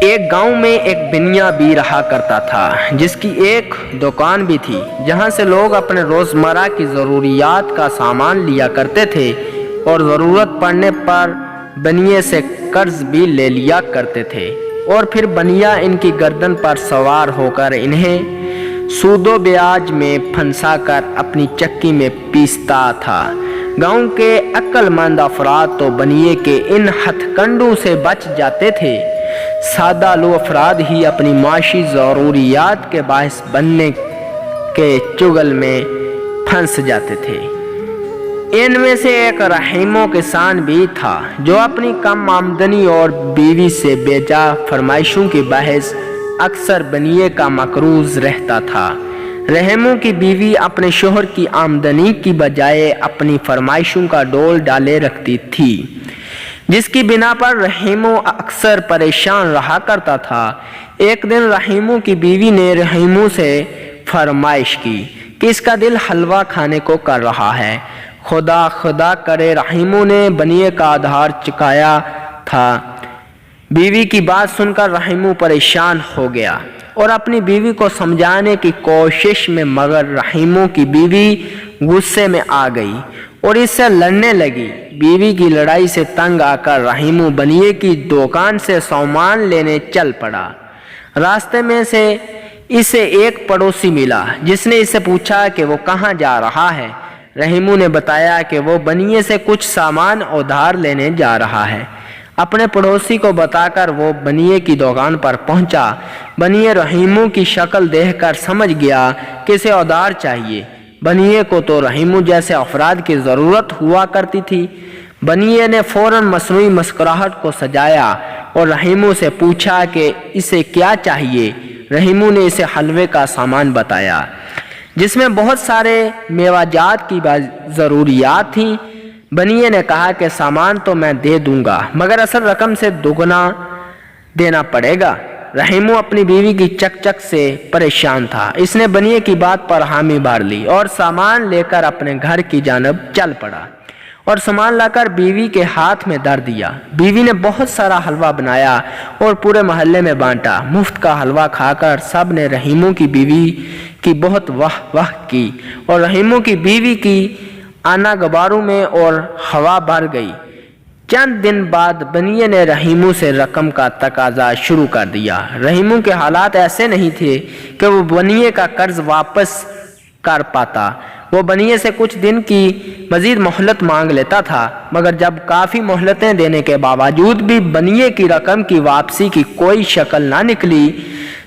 ایک گاؤں میں ایک بنیا بھی رہا کرتا تھا جس کی ایک دکان بھی تھی جہاں سے لوگ اپنے روزمرہ کی ضروریات کا سامان لیا کرتے تھے اور ضرورت پڑنے پر بنیے سے قرض بھی لے لیا کرتے تھے اور پھر بنیا ان کی گردن پر سوار ہو کر انہیں سود و بیاج میں پھنسا کر اپنی چکی میں پیستا تھا۔ گاؤں کے عقل مند افراد تو بنیے کے ان ہتھ کنڈوں سے بچ جاتے تھے، سادہ لو افراد ہی اپنی معاشی ضروریات کے باعث بننے کے چگل میں پھنس جاتے تھے۔ ان میں سے ایک رحیم و کسان بھی تھا جو اپنی کم آمدنی اور بیوی سے بے جا فرمائشوں کی باعث اکثر بنیے کا مقروض رہتا تھا۔ رحیموں کی بیوی اپنے شوہر کی آمدنی کی بجائے اپنی فرمائشوں کا ڈول ڈالے رکھتی تھی، جس کی بنا پر رحیموں اکثر پریشان رہا کرتا تھا۔ ایک دن رحیموں کی بیوی نے رحیموں سے فرمائش کی کہ اس کا دل حلوہ کھانے کو کر رہا ہے۔ خدا کرے رحیموں نے بنیے کا ادھار چکایا تھا۔ بیوی کی بات سن کر رحیموں پریشان ہو گیا اور اپنی بیوی کو سمجھانے کی کوشش میں، مگر رحیموں کی بیوی غصے میں آ گئی اور اس سے لڑنے لگی۔ بیوی کی لڑائی سے تنگ آ کر رحیموں بنیے کی دکان سے سامان لینے چل پڑا۔ راستے میں سے اسے ایک پڑوسی ملا جس نے اسے پوچھا کہ وہ کہاں جا رہا ہے۔ رحیموں نے بتایا کہ وہ بنیے سے کچھ سامان ادھار لینے جا رہا ہے۔ اپنے پڑوسی کو بتا کر وہ بنیے کی دکان پر پہنچا۔ بنیے رحیموں کی شکل دیکھ کر سمجھ گیا کہ اسے ادھار چاہیے۔ بنیے کو تو رحیموں جیسے افراد کی ضرورت ہوا کرتی تھی۔ بنیے نے فوراً مصنوعی مسکراہٹ کو سجایا اور رحیموں سے پوچھا کہ اسے کیا چاہیے۔ رحیموں نے اسے حلوے کا سامان بتایا جس میں بہت سارے میوہ جات کی ضروریات تھیں۔ بنیے نے کہا کہ سامان تو میں دے دوں گا مگر اصل رقم سے دوگنا دینا پڑے گا۔ رحیموں اپنی بیوی کی چک سے پریشان تھا۔ اس نے بنیے کی بات پر حامی بھر لی اور سامان لے کر اپنے گھر کی جانب چل پڑا اور سامان لا کر بیوی کے ہاتھ میں دھر دیا۔ بیوی نے بہت سارا حلوہ بنایا اور پورے محلے میں بانٹا۔ مفت کا حلوہ کھا کر سب نے رحیموں کی بیوی کی بہت واہ واہ کی اور رحیموں کی بیوی کی آنا گباروں میں اور ہوا بھر گئی۔ چند دن بعد بنیے نے رحیموں سے رقم کا تقاضا شروع کر دیا۔ رحیموں کے حالات ایسے نہیں تھے کہ وہ بنیے کا قرض واپس کر پاتا۔ وہ بنیے سے کچھ دن کی مزید مہلت مانگ لیتا تھا، مگر جب کافی مہلتیں دینے کے باوجود بھی بنیے کی رقم کی واپسی کی کوئی شکل نہ نکلی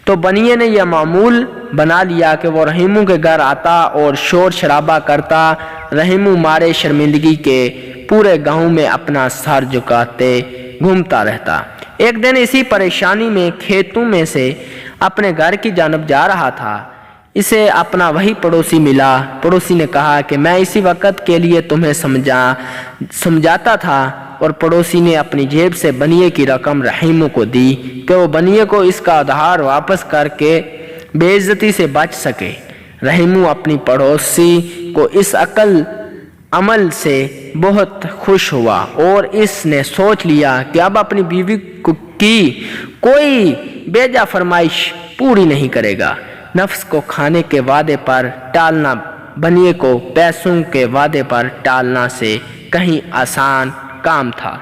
تو بنیے نے یہ معمول بنا لیا کہ وہ رحیموں کے گھر آتا اور شور شرابہ کرتا۔ رحیموں مارے شرمندگی کے پورے گاؤں میں اپنا سر جھکاتے گھومتا رہتا۔ ایک دن اسی پریشانی میں کھیتوں میں سے اپنے گھر کی جانب جا رہا تھا۔ اسے اپنا وہی پڑوسی ملا۔ پڑوسی نے کہا کہ میں اسی وقت کے لیے تمہیں سمجھاتا تھا، اور پڑوسی نے اپنی جیب سے بنیے کی رقم رحیموں کو دی کہ وہ بنیے کو اس کا ادھار واپس کر کے بے عزتی سے بچ سکے۔ رحیموں اپنی پڑوسی کو اس عمل سے بہت خوش ہوا اور اس نے سوچ لیا کہ اب اپنی بیوی کی کوئی بیجا فرمائش پوری نہیں کرے گا۔ نفس کو کھانے کے وعدے پر ٹالنا بنیے کو پیسوں کے وعدے پر ٹالنا سے کہیں آسان کام تھا۔